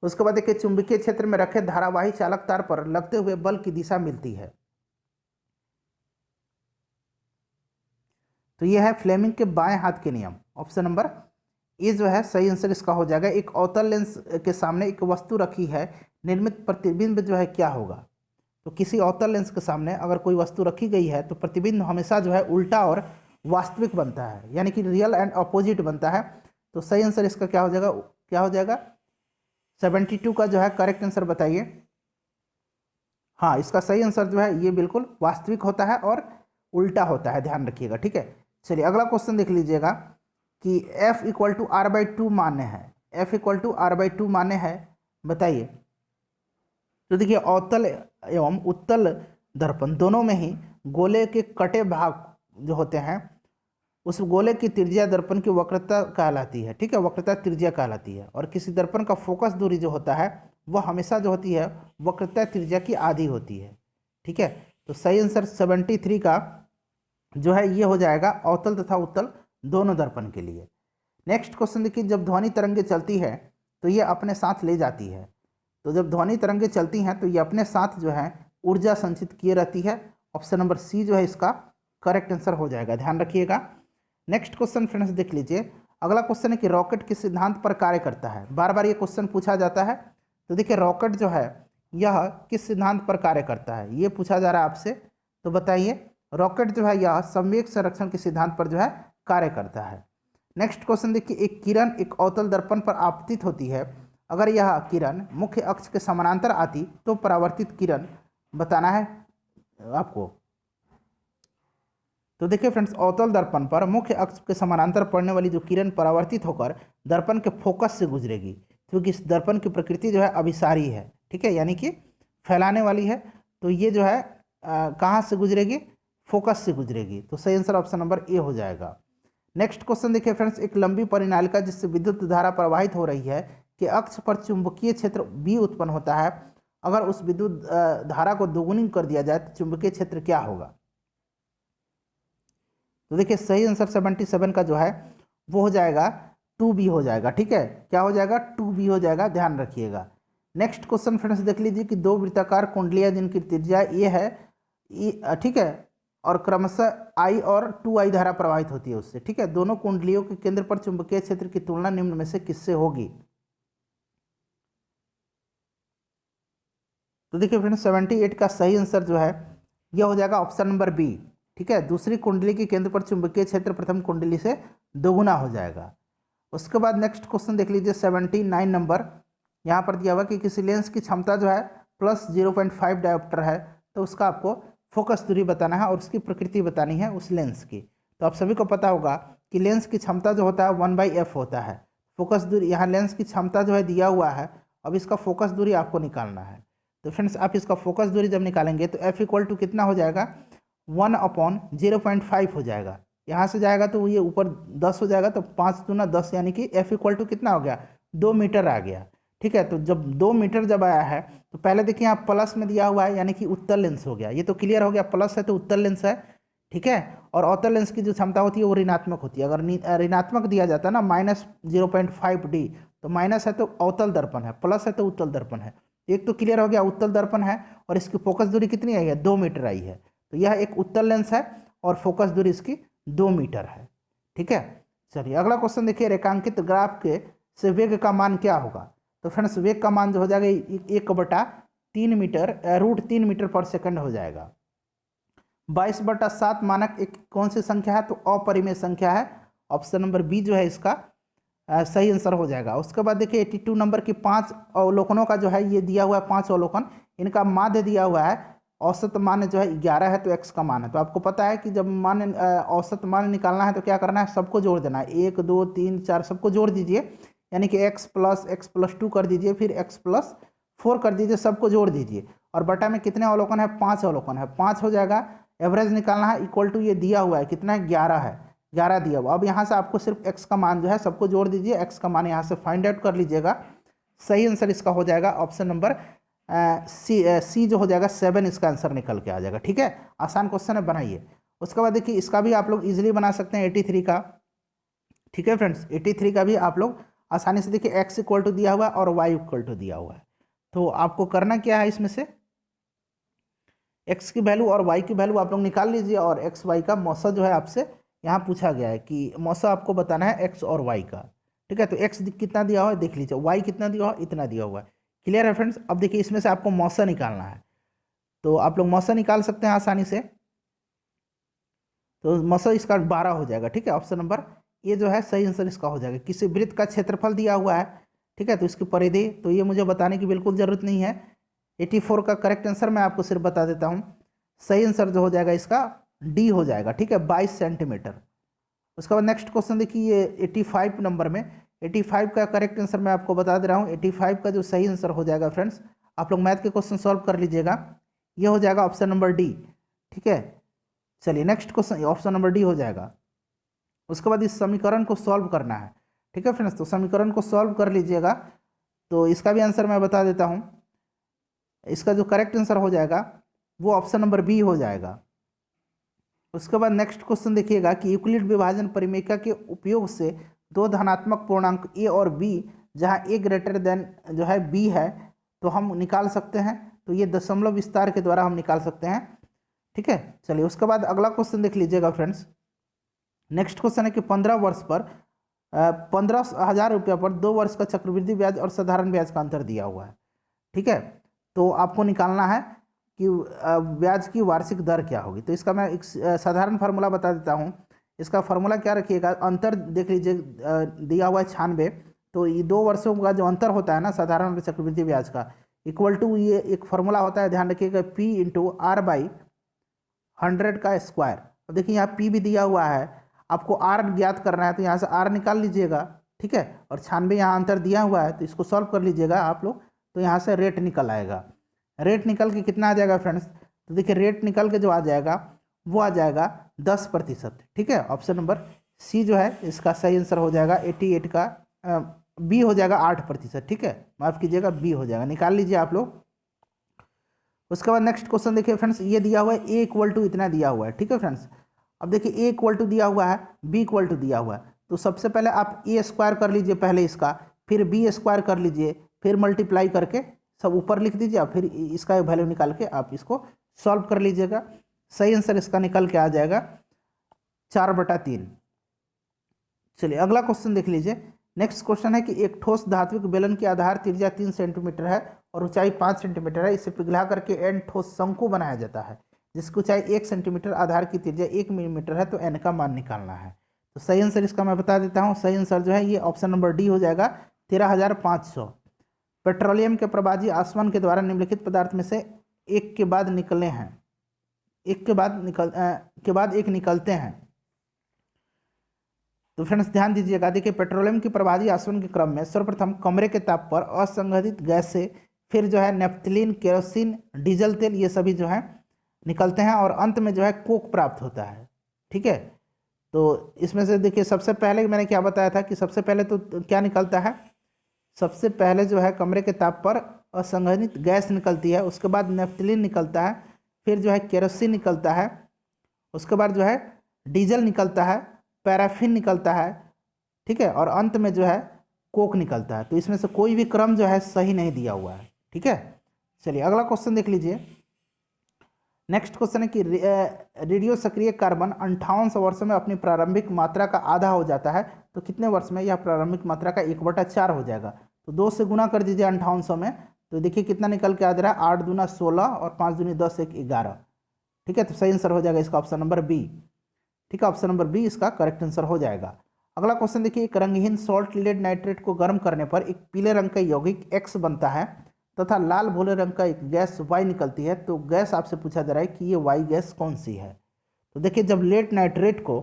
उसके बाद देखिए, चुंबकीय क्षेत्र में रखे धारावाही चालक तार पर लगते हुए बल की दिशा मिलती है। तो यह है फ्लेमिंग के बाएं हाथ के नियम। ऑप्शन नंबर ए जो है सही आंसर इसका हो जाएगा। एक अवतल लेंस के सामने एक वस्तु रखी है, निर्मित प्रतिबिंब जो है क्या होगा? तो किसी अवतल लेंस के सामने अगर कोई वस्तु रखी गई है तो प्रतिबिंब हमेशा जो है उल्टा और वास्तविक बनता है, यानी कि रियल एंड अपोजिट बनता है। तो सही आंसर इसका क्या हो जाएगा? 72 का जो है करेक्ट आंसर बताइए। हाँ, इसका सही आंसर जो है ये बिल्कुल वास्तविक होता है और उल्टा होता है, ध्यान रखिएगा। ठीक है, चलिए अगला क्वेश्चन देख लीजिएगा कि F = R/2 मान्य है। F = R/2 मान्य है, बताइए। तो देखिए, अवतल एवं उत्तल दर्पण दोनों में ही गोले के कटे भाग जो होते हैं उस गोले की त्रिज्या दर्पण की वक्रता कहलाती है। ठीक है, वक्रता त्रिज्या कहलाती है। और किसी दर्पण का फोकस दूरी जो होता है वह हमेशा जो होती है वक्रता त्रिज्या की आधी होती है। ठीक है, तो सही आंसर 73 का जो है ये हो जाएगा अवतल तथा उत्तल दोनों दर्पण के लिए। नेक्स्ट क्वेश्चन देखिए, जब ध्वनि तरंगे चलती है तो ये अपने साथ ले जाती है। तो जब ध्वनि तरंगे चलती हैं तो ये अपने साथ जो है ऊर्जा संचित किए रहती है। ऑप्शन नंबर सी जो है इसका करेक्ट आंसर हो जाएगा, ध्यान रखिएगा। नेक्स्ट क्वेश्चन फ्रेंड्स देख लीजिए, अगला क्वेश्चन है कि रॉकेट किस सिद्धांत पर कार्य करता है? बार बार ये क्वेश्चन पूछा जाता है। तो देखिए, रॉकेट जो है यह किस सिद्धांत पर कार्य करता है ये पूछा जा रहा है आपसे। तो बताइए, रॉकेट जो है यह संवेग संरक्षण के सिद्धांत पर जो है कार्य करता है। नेक्स्ट क्वेश्चन देखिए, एक किरण एक अवतल दर्पण पर आपतित होती है। अगर यह किरण मुख्य अक्ष के समानांतर आती तो परावर्तित किरण बताना है आपको। तो देखिए फ्रेंड्स, अवतल दर्पण पर मुख्य अक्ष के समानांतर पड़ने वाली जो किरण परावर्तित होकर दर्पण के फोकस से गुजरेगी, क्योंकि इस दर्पण की प्रकृति जो है अभिसारी है। ठीक है, यानी कि फैलाने वाली है। तो ये जो है कहाँ से गुजरेगी? फोकस से गुजरेगी। तो सही आंसर ऑप्शन नंबर ए हो जाएगा। नेक्स्ट क्वेश्चन देखिए फ्रेंड्स, एक लंबी परिनालिका जिससे विद्युत धारा प्रवाहित हो रही है कि अक्ष पर चुंबकीय क्षेत्र बी उत्पन्न होता है। अगर उस विद्युत धारा को दोगुनी कर दिया जाए तो चुंबकीय क्षेत्र क्या होगा? तो देखिए, सही आंसर 77 का जो है वो हो जाएगा 2B हो जाएगा। ठीक है, क्या हो जाएगा? 2B हो जाएगा, ध्यान रखिएगा। नेक्स्ट क्वेश्चन फ्रेंड्स देख लीजिए कि दो वृत्ताकार कुंडलियां जिनकी त्रिज्या ये है, ठीक है, और क्रमशः I और 2I धारा प्रवाहित होती है उससे। ठीक है, दोनों कुंडलियों के केंद्र पर चुंबकीय क्षेत्र की तुलना निम्न में से किससे होगी? तो देखिए फ्रेंड्स, 78 का सही आंसर जो है यह हो जाएगा ऑप्शन नंबर बी। ठीक है, दूसरी कुंडली के केंद्र पर चुंबकीय क्षेत्र प्रथम कुंडली से दोगुना हो जाएगा। उसके बाद नेक्स्ट क्वेश्चन देख लीजिए, 79 नंबर। यहाँ पर दिया हुआ कि किसी लेंस की क्षमता जो है +0.5 डायोप्टर है, तो उसका आपको फोकस दूरी बताना है और उसकी प्रकृति बतानी है उस लेंस की। तो आप सभी को पता होगा कि लेंस की क्षमता जो होता है 1/f होता है। फोकस दूरी, यहाँ लेंस की क्षमता जो है दिया हुआ है, अब इसका फोकस दूरी आपको निकालना है। तो फ्रेंड्स, आप इसका फोकस दूरी जब निकालेंगे तो F = कितना हो जाएगा? 1/0.5 हो जाएगा। यहाँ से जाएगा तो ये ऊपर 10 हो जाएगा, तो 5 दूना 10 यानी कि F = कितना हो गया? 2 मीटर आ गया। ठीक है, तो जब 2 मीटर जब आया है तो पहले देखिए यहाँ प्लस में दिया हुआ है यानी कि उत्तल लेंस हो गया। ये तो क्लियर हो गया, प्लस है तो उत्तल लेंस है। ठीक है। और अवतल लेंस की जो क्षमता होती है वो ऋणात्मक होती है। अगर ऋणात्मक दिया जाता है ना -0.5D, तो माइनस है तो अवतल दर्पण है, प्लस है तो उत्तल दर्पण है। एक तो क्लियर हो गया, उत्तल दर्पण है और इसकी फोकस दूरी कितनी आई है, 2 मीटर आई है। तो यह एक उत्तल लेंस है और फोकस दूरी इसकी 2 मीटर है। ठीक है। चलिए अगला क्वेश्चन देखिए, रेखांकित ग्राफ के से वेग का मान क्या होगा। तो फ्रेंड्स वेग का मान जो हो जाएगा 1/3 मीटर √3 मीटर पर सेकंड हो जाएगा। 22/7 मानक एक कौन सी संख्या है, तो अपरिमेय संख्या है। ऑप्शन नंबर बी जो है इसका सही आंसर हो जाएगा। उसके बाद देखिए 82 नंबर की 5 अवलोकनों का जो है ये दिया हुआ है 5 अवलोकन, इनका माध्य दिया हुआ है। औसत मान जो है 11 है तो x का मान है। तो आपको पता है कि जब मान औसत मान निकालना है तो क्या करना है, सबको जोड़ देना है। 1 2 3 4 सबको जोड़ दीजिए, यानी कि x+2 कर दीजिए, फिर x+4 कर दीजिए, सबको जोड़ दीजिए। और बटा में कितने अवलोकन है, 5 अवलोकन है, 5 हो जाएगा। एवरेज निकालना है, इक्वल टू ये दिया हुआ है कितना है, 11 है, 11 दिया हुआ। अब यहाँ से आपको सिर्फ x का मान जो है सबको जोड़ दीजिए, x का मान यहाँ से फाइंड आउट कर लीजिएगा। सही आंसर इसका हो जाएगा ऑप्शन नंबर सी जो हो जाएगा 7, इसका आंसर निकल के आ जाएगा। ठीक है, आसान क्वेश्चन है, बनाइए। उसके बाद देखिए इसका भी आप लोग इजीली बना सकते हैं 83 का। ठीक है फ्रेंड्स, 83 का भी आप लोग आसानी से, देखिए x इक्वल टू दिया हुआ है और y इक्वल टू दिया हुआ है। तो आपको करना क्या है, इसमें से x की वैल्यू और y की वैल्यू आप लोग निकाल लीजिए, और x y का मौसा जो है आपसे यहाँ पूछा गया है कि मौसा आपको बताना है x और y का। ठीक है, तो x कितना दिया हुआ है देख लीजिए, y कितना दिया हुआ है, इतना दिया हुआ है। क्लियर है फ्रेंड्स। अब देखिए इसमें से आपको मौसा निकालना है, तो आप लोग मौसा निकाल सकते हैं आसानी से। तो मौसा इसका 12 हो जाएगा। ठीक है, ऑप्शन नंबर ये जो है सही आंसर इसका हो जाएगा। किसी वृत्त का क्षेत्रफल दिया हुआ है, ठीक है, तो इसकी परिधि, तो ये मुझे बताने की बिल्कुल ज़रूरत नहीं है। 84 का करेक्ट आंसर मैं आपको सिर्फ बता देता हूँ। सही आंसर जो हो जाएगा इसका डी हो जाएगा। ठीक है, 22 सेंटीमीटर। उसके बाद नेक्स्ट क्वेश्चन देखिए, ये 85 नंबर में 85 का करेक्ट आंसर मैं आपको बता दे रहा हूँ। 85 का जो सही आंसर हो जाएगा फ्रेंड्स, आप लोग मैथ के क्वेश्चन सॉल्व कर लीजिएगा, ये हो जाएगा ऑप्शन नंबर डी। ठीक है, चलिए next question option number D हो जाएगा। उसके बाद इस समीकरण को सॉल्व करना है। ठीक है फ्रेंड्स, तो समीकरण को सॉल्व कर लीजिएगा। तो इसका भी आंसर मैं बता देता हूँ। इसका जो करेक्ट आंसर हो जाएगा वो ऑप्शन नंबर बी हो जाएगा। उसके बाद नेक्स्ट क्वेश्चन देखिएगा कि यूक्लिड विभाजन परिमेयिका के उपयोग से दो धनात्मक पूर्णांक ए और बी, जहाँ ए ग्रेटर देन जो है बी है, तो हम निकाल सकते हैं। तो ये दशमलव विस्तार के द्वारा हम निकाल सकते हैं। ठीक है, चलिए उसके बाद अगला क्वेश्चन देख लीजिएगा फ्रेंड्स। नेक्स्ट क्वेश्चन है कि 15 वर्ष पर 15,000 रुपया पर 2 वर्ष का चक्रवृद्धि ब्याज और साधारण ब्याज का अंतर दिया हुआ है। ठीक है, तो आपको निकालना है कि ब्याज की वार्षिक दर क्या होगी। तो इसका मैं एक साधारण फार्मूला बता देता हूँ। इसका फार्मूला क्या रखिएगा, अंतर देख लीजिए, दिया हुआ है 96। तो ये 2 वर्षों का जो अंतर होता है ना साधारण और चक्रवृद्धि ब्याज का, इक्वल टू ये एक फार्मूला होता है, ध्यान रखिएगा, P/R/100 का स्क्वायर। तो देखिए यहाँ P भी दिया हुआ है, आपको R ज्ञात करना है, तो यहाँ से R निकाल लीजिएगा। ठीक है, और 96 यहाँ अंतर दिया हुआ है, तो इसको सॉल्व कर लीजिएगा आप लोग। तो यहाँ से रेट निकल आएगा। रेट निकल के कितना आ जाएगा फ्रेंड्स, तो देखिए रेट निकल के जो आ जाएगा वो आ जाएगा 10%। ठीक है, ऑप्शन नंबर सी जो है इसका सही आंसर हो जाएगा। 88 का बी हो जाएगा 8%। ठीक है, माफ़ कीजिएगा, बी हो जाएगा, निकाल लीजिए आप लोग। उसके बाद नेक्स्ट क्वेश्चन देखिए फ्रेंड्स, ये दिया हुआ है ए इक्वल टू इतना दिया हुआ है। ठीक है फ्रेंड्स, अब देखिए ए इक्वल टू दिया हुआ है, बी इक्वल टू दिया हुआ है। तो सबसे पहले आप ए स्क्वायर कर लीजिए पहले इसका, फिर बी स्क्वायर कर लीजिए, फिर मल्टीप्लाई करके सब ऊपर लिख दीजिए, फिर इसका वैल्यू निकाल के आप इसको सॉल्व कर लीजिएगा। सही आंसर इसका निकल के आ जाएगा 4/3। चलिए अगला क्वेश्चन देख लीजिए। नेक्स्ट क्वेश्चन है कि एक ठोस धात्विक बेलन की आधार त्रिज्या 3 सेंटीमीटर है और ऊंचाई 5 सेंटीमीटर है। इसे पिघला करके एन ठोस शंकु बनाया जाता है जिसकी ऊंचाई 1 सेंटीमीटर, आधार की त्रिज्या 1 मिलीमीटर है। तो एन का मान निकालना है। तो सही आंसर इसका मैं बता देता हूँ। सही आंसर जो है ये ऑप्शन नंबर डी हो जाएगा, 13,500। पेट्रोलियम के प्रवाजी आसवन के द्वारा निम्नलिखित पदार्थ में से एक के बाद निकले हैं, एक के बाद एक निकलते हैं। तो फ्रेंड्स ध्यान दीजिएगा, देखिए पेट्रोलियम की प्रवाजी आसवन के क्रम में सर्वप्रथम कमरे के ताप पर असंगठित गैस से, फिर जो है नेफ्थलीन, केरोसिन, डीजल तेल, ये सभी जो है निकलते हैं, और अंत में जो है कोक प्राप्त होता है। ठीक है, तो इसमें से देखिए सबसे पहले मैंने क्या बताया था कि सबसे पहले तो क्या निकलता है, सबसे पहले जो है कमरे के ताप पर असंगठित गैस निकलती है, उसके बाद नेफ्थलीन निकलता है, फिर जो है केरोसिन निकलता है, उसके बाद जो है डीजल निकलता है, पैराफिन निकलता है, ठीक है, और अंत में जो है कोक निकलता है। तो इसमें से कोई भी क्रम जो है सही नहीं दिया हुआ है, ठीक है। चलिए अगला क्वेश्चन देख लीजिए। नेक्स्ट क्वेश्चन है कि रेडियो सक्रिय कार्बन 58 वर्षों में अपनी प्रारंभिक मात्रा का आधा हो जाता है, तो कितने वर्ष में यह प्रारंभिक मात्रा का 1/4 हो जाएगा। तो 2 से गुना कर दीजिए 5800 में, तो देखिए कितना निकल के आ जा रहा है, 8 दूना 16 और 5 दूनी 10, 1 11, ठीक है। तो सही आंसर हो जाएगा इसका ऑप्शन नंबर बी, ठीक है, ऑप्शन नंबर बी इसका करेक्ट आंसर हो जाएगा। अगला क्वेश्चन देखिए, एक रंगहीन सॉल्ट लेड नाइट्रेट को गर्म करने पर एक पीले रंग का यौगिक X बनता है तथा लाल भूरे रंग का एक गैस Y निकलती है, तो गैस आपसे पूछा जा रहा है कि ये Y गैस कौन सी है। तो देखिए जब लेड नाइट्रेट को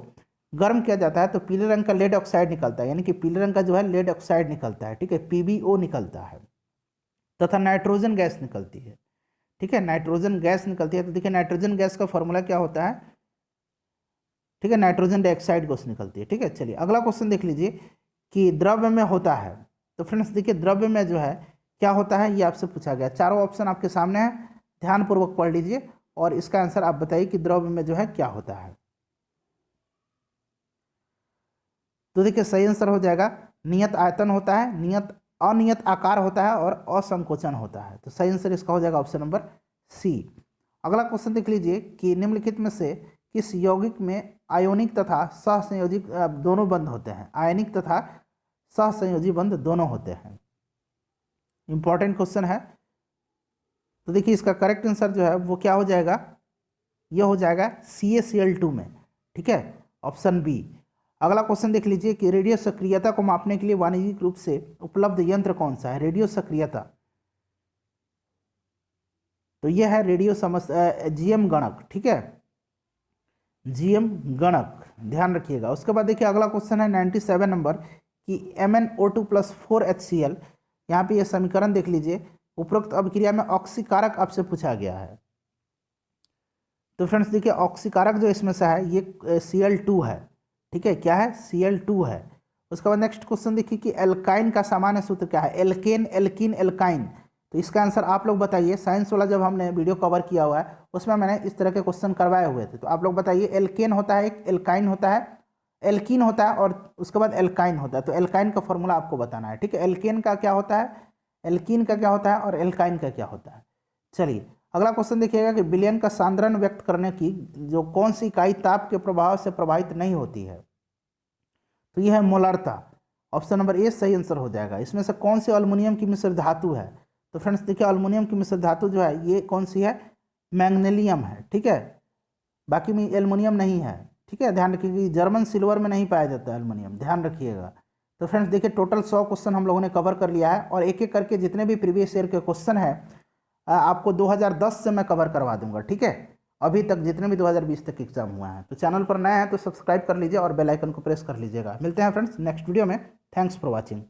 गर्म किया जाता है तो पीले रंग का लेड ऑक्साइड निकलता है, यानी कि पीले रंग का जो है लेड ऑक्साइड निकलता है, ठीक है, PbO निकलता है, तथा नाइट्रोजन गैस निकलती है, ठीक है, नाइट्रोजन गैस निकलती है। तो देखिए नाइट्रोजन गैस का फॉर्मूला क्या होता है, ठीक है, नाइट्रोजन डाइऑक्साइड गैस निकलती है, ठीक है। चलिए अगला क्वेश्चन देख लीजिए कि द्रव्य में होता है। तो फ्रेंड्स देखिए द्रव्य में जो है क्या होता है ये आपसे पूछा गया। चारों ऑप्शन आपके सामने है, ध्यानपूर्वक पढ़ लीजिए और इसका आंसर आप बताइए कि द्रव्य में जो है क्या होता है। तो देखिए सही आंसर हो जाएगा नियत आयतन होता है, अनियत आकार होता है और असंकोचन होता है। तो सही आंसर इसका हो जाएगा ऑप्शन नंबर सी। अगला क्वेश्चन देख लीजिए कि निम्नलिखित में से किस यौगिक में आयोनिक तथा सहसंयोजी दोनों बंध होते हैं। आयनिक तथा सहसंयोजी बंध दोनों होते हैं, इंपॉर्टेंट क्वेश्चन है। तो देखिए इसका करेक्ट आंसर जो है वो क्या हो जाएगा, ये हो जाएगा CaCl2 में, ठीक है, ऑप्शन बी। अगला क्वेश्चन देख लीजिए कि रेडियो सक्रियता को मापने के लिए वाणिज्यिक रूप से उपलब्ध यंत्र कौन सा है। रेडियो सक्रियता, तो यह है रेडियो GM गणक, ठीक है, GM गणक, ध्यान रखिएगा। उसके बाद देखिए अगला क्वेश्चन है 97 नंबर कि MnO2 + 4HCl, यहाँ पे ये समीकरण देख लीजिए, उपरोक्त अभिक्रिया में ऑक्सीकारक आपसे पूछा गया है। तो फ्रेंड्स देखिए ऑक्सीकारक जो इसमें से है ये Cl2 है, ठीक है, क्या है, Cl2 है। उसके बाद नेक्स्ट क्वेश्चन देखिए कि एल्काइन का सामान्य सूत्र क्या है। एल्केन, एल्कीन, एल्काइन, तो इसका आंसर आप लोग बताइए। साइंस वाला जब हमने वीडियो कवर किया हुआ है उसमें मैंने इस तरह के क्वेश्चन करवाए हुए थे, तो आप लोग बताइए। एल्केन होता है एक, एल्काइन होता है, एल्कीन होता है और उसके बाद एल्काइन होता है। तो एल्काइन का फॉर्मूला आपको बताना है, ठीक है। एल्केन का क्या होता है, एल्कीन का क्या होता है और एल्काइन का क्या होता है। चलिए अगला क्वेश्चन देखिएगा कि विलयन का सांद्रण व्यक्त करने की जो कौन सी इकाई ताप के प्रभाव से प्रभावित नहीं होती है। तो यह है मोलारता, ऑप्शन नंबर ए सही आंसर हो जाएगा। इसमें से कौन सी अल्युमिनियम की मिश्र धातु है। तो फ्रेंड्स देखिए अल्युमिनियम की मिश्र धातु जो है ये कौन सी है, मैग्नीशियम है, ठीक है, बाकी में एल्युमिनियम नहीं है, ठीक है, ध्यान रखिएगा। जर्मन सिल्वर में नहीं पाया जाता है एल्युमिनियम, ध्यान रखिएगा। तो फ्रेंड्स देखिए टोटल 100 क्वेश्चन हम लोगों ने कवर कर लिया है और एक एक करके जितने भी प्रीवियस ईयर के क्वेश्चन है आपको 2010 से मैं कवर करवा दूंगा, ठीक है, अभी तक जितने भी 2020 तक एग्जाम हुआ है। तो चैनल पर नया है तो सब्सक्राइब कर लीजिए और बेल आइकन को प्रेस कर लीजिएगा। मिलते हैं फ्रेंड्स नेक्स्ट वीडियो में। Thanks for watching.